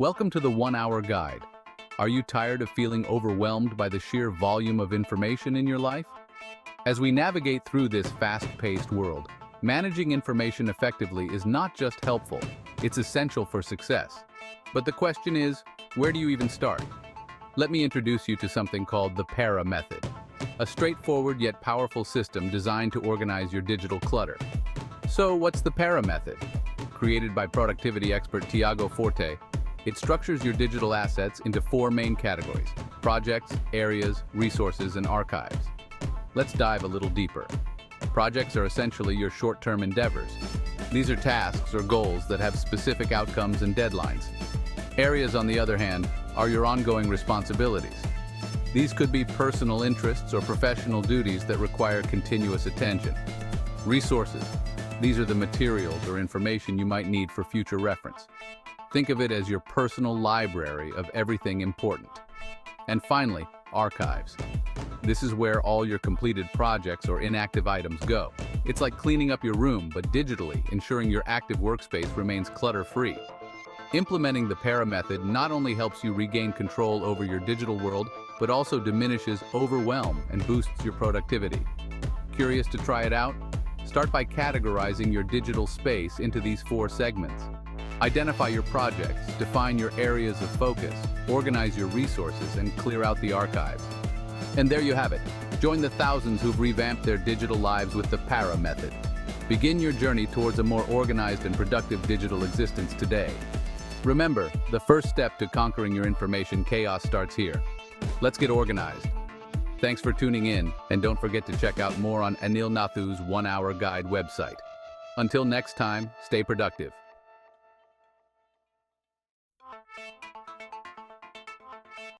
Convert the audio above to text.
Welcome to the 1 Hour Guide. Are you tired of feeling overwhelmed by the sheer volume of information in your life? As we navigate through this fast-paced world, managing information effectively is not just helpful, it's essential for success. But the question is, where do you even start? Let me introduce you to something called the PARA method, a straightforward yet powerful system designed to organize your digital clutter. So, what's the PARA method? Created by productivity expert Tiago Forte, it structures your digital assets into 4 main categories: projects, areas, resources, and archives. Let's dive a little deeper. Projects are essentially your short-term endeavors. These are tasks or goals that have specific outcomes and deadlines. Areas, on the other hand, are your ongoing responsibilities. These could be personal interests or professional duties that require continuous attention. Resources. These are the materials or information you might need for future reference. Think of it as your personal library of everything important. And finally, archives. This is where all your completed projects or inactive items go. It's like cleaning up your room, but digitally, ensuring your active workspace remains clutter-free. Implementing the PARA method not only helps you regain control over your digital world, but also diminishes overwhelm and boosts your productivity. Curious to try it out? Start by categorizing your digital space into these 4 segments. Identify your projects, define your areas of focus, organize your resources, and clear out the archives. And there you have it. Join the thousands who've revamped their digital lives with the PARA method. Begin your journey towards a more organized and productive digital existence today. Remember, the first step to conquering your information chaos starts here. Let's get organized. Thanks for tuning in, and don't forget to check out more on Anil Nathu's 1 Hour Guide website. Until next time, stay productive.